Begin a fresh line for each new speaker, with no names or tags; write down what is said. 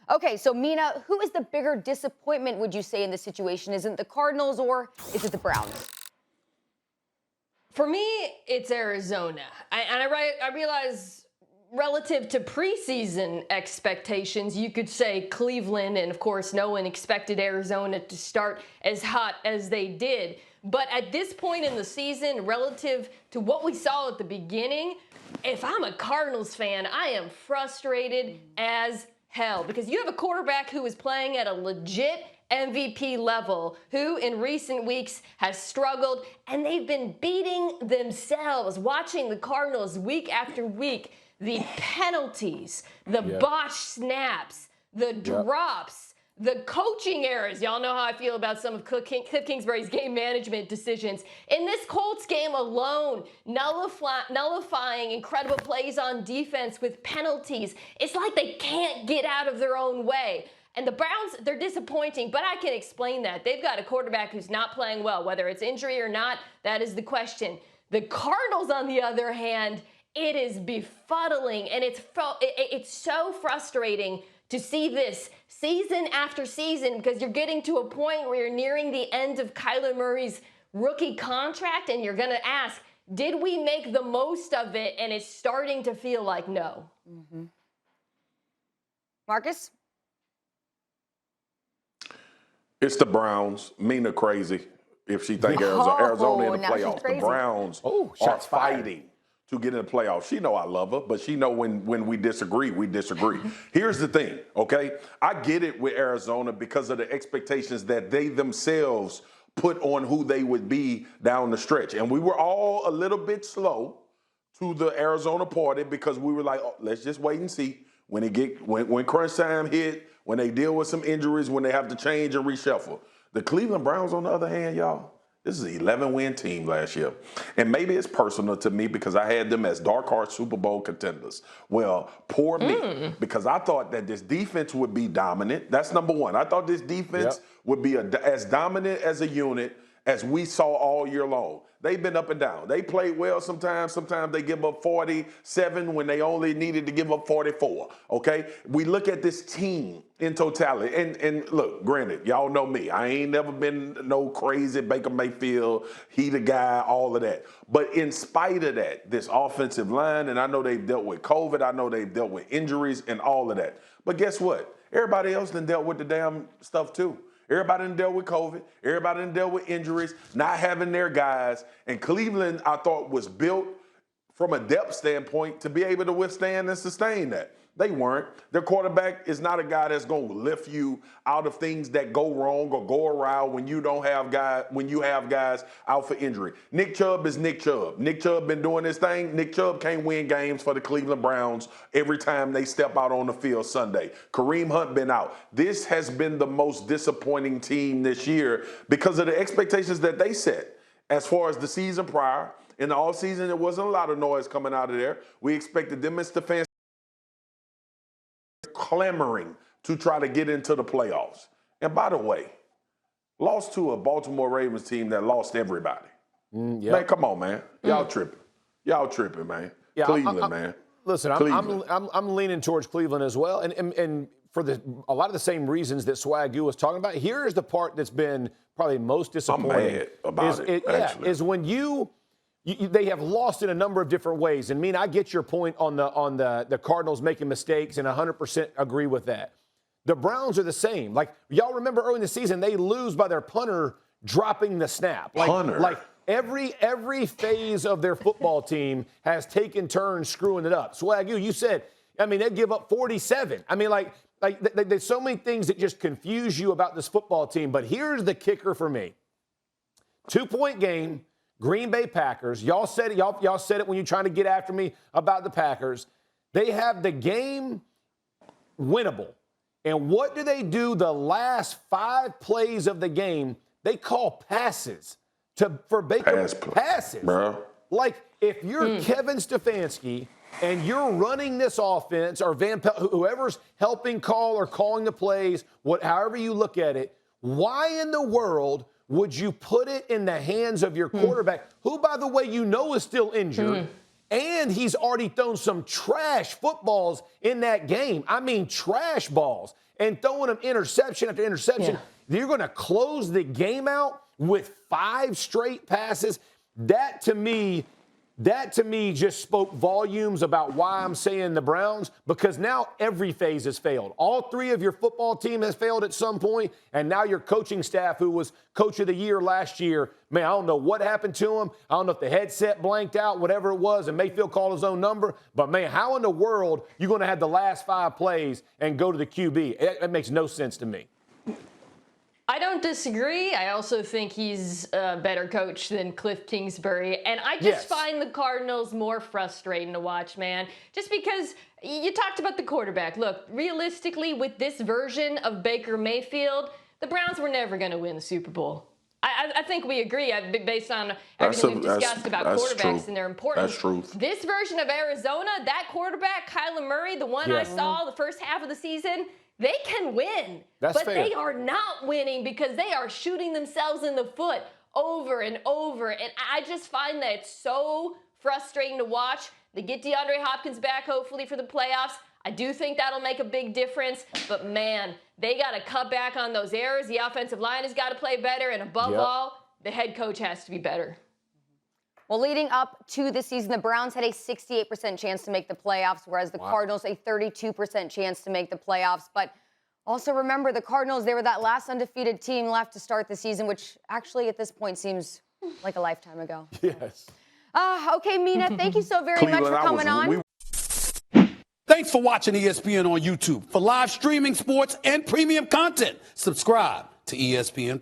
Okay, so Mina, who is the bigger disappointment, would you say, in this situation? Is it the Cardinals or is it the Browns?
For me, it's Arizona. I realize relative to preseason expectations, you could say Cleveland, and of course, no one expected Arizona to start as hot as they did. But at this point in the season, relative to what we saw at the beginning, if I'm a Cardinals fan, I am frustrated as hell because you have a quarterback who is playing at a legit MVP level, who in recent weeks has struggled, and they've been beating themselves. Watching the Cardinals week after week, the penalties, the botched snaps, the drops, the coaching errors. Y'all know how I feel about some of Cliff Kingsbury's game management decisions. In this Colts game alone, nullifying incredible plays on defense with penalties. It's like they can't get out of their own way. And the Browns, they're disappointing, but I can explain that. They've got a quarterback who's not playing well. Whether it's injury or not, that is the question. The Cardinals, on the other hand, it is befuddling, and it's so frustrating to see this season after season because you're getting to a point where you're nearing the end of Kyler Murray's rookie contract, and you're going to ask, did we make the most of it? And it's starting to feel like no.
Mm-hmm. Marcus?
It's the Browns. Mina crazy if she think Arizona in the playoffs. The Browns are fighting to get in the playoffs. She know I love her, but she know when we disagree, we disagree. Here's the thing, okay? I get it with Arizona because of the expectations that they themselves put on who they would be down the stretch. And we were all a little bit slow to the Arizona party because we were like, oh, let's just wait and see. When crunch time hit, when they deal with some injuries, when they have to change and reshuffle. The Cleveland Browns, on the other hand, y'all, this is an 11-win team last year. And maybe it's personal to me because I had them as dark horse Super Bowl contenders. Well, poor me, because I thought that this defense would be dominant. That's number one. I thought this defense would be as dominant as a unit as we saw all year long. They've been up and down. They played well sometimes. Sometimes they give up 47 when they only needed to give up 44, okay? We look at this team in totality. And look, granted, y'all know me. I ain't never been no crazy Baker Mayfield, he the guy, all of that. But in spite of that, this offensive line, and I know they've dealt with COVID, I know they've dealt with injuries and all of that. But guess what? Everybody else done dealt with the damn stuff too. Everybody done dealt with COVID. Everybody done dealt with injuries, not having their guys. And Cleveland, I thought, was built from a depth standpoint to be able to withstand and sustain that. They weren't. Their quarterback is not a guy that's going to lift you out of things that go wrong or go around when you have guys out for injury. Nick Chubb is Nick Chubb. Nick Chubb been doing this thing. Nick Chubb can't win games for the Cleveland Browns every time they step out on the field Sunday. Kareem Hunt been out. This has been the most disappointing team this year because of the expectations that they set. As far as the season prior, in the offseason, there wasn't a lot of noise coming out of there. We expected them as Stefanski clamoring to try to get into the playoffs. And by the way, lost to a Baltimore Ravens team that lost everybody. Man, come on, man. Y'all tripping. Y'all tripping, man.
Yeah,
Cleveland, man.
Listen, I'm leaning towards Cleveland as well. And for a lot of the same reasons that Swagoo was talking about, here's the part that's been probably most disappointing.
I'm mad about it, actually.
Is when they have lost in a number of different ways. And I get your point on the Cardinals making mistakes, and 100% agree with that. The Browns are the same. Like, y'all remember early in the season, they lose by their punter dropping the snap. Like every phase of their football team has taken turns screwing it up. Swagoo, you said, they give up 47. There's so many things that just confuse you about this football team. But here's the kicker for me. 2-point game. Green Bay Packers. Y'all said it. Y'all said it when you're trying to get after me about the Packers. They have the game winnable. And what do? The last 5 plays of the game, they call passes for Baker. Passes. Bro. Like, if you're Kevin Stefanski and you're running this offense, or Van Pelt, whoever's helping call or calling the plays, however you look at it, why in the world would you put it in the hands of your quarterback, who, by the way, is still injured, And he's already thrown some trash footballs in that game. I mean, trash balls. And throwing them interception after interception. Yeah. You're going to close the game out with 5 straight passes. That to me just spoke volumes about why I'm saying the Browns, because now every phase has failed. All 3 of your football team has failed at some point, and now your coaching staff, who was coach of the year last year, man, I don't know what happened to him. I don't know if the headset blanked out, whatever it was, and Mayfield called his own number. But, man, how in the world you going to have the last 5 plays and go to the QB? That makes no sense to me.
I don't disagree. I also think he's a better coach than Cliff Kingsbury. And I just find the Cardinals more frustrating to watch, man. Just because you talked about the quarterback. Look, realistically, with this version of Baker Mayfield, the Browns were never going to win the Super Bowl. I think we agree, based on everything we've discussed about quarterbacks and their importance.
That's truth.
This version of Arizona, that quarterback, Kyler Murray, the one I saw the first half of the season, they can win. But fair. They are not winning because they are shooting themselves in the foot over and over. And I just find that so frustrating to watch. They get DeAndre Hopkins back, hopefully, for the playoffs. I do think that'll make a big difference. But, man, they got to cut back on those errors. The offensive line has got to play better. And above all, the head coach has to be better.
Well, leading up to the season, the Browns had a 68% chance to make the playoffs, whereas the Cardinals a 32% chance to make the playoffs. But also remember, the Cardinals, they were that last undefeated team left to start the season, which actually at this point seems like a lifetime ago.
Yes.
Okay, Mina, thank you so very much for coming on.
Thanks for watching ESPN on YouTube. For live streaming sports and premium content, subscribe to ESPN+.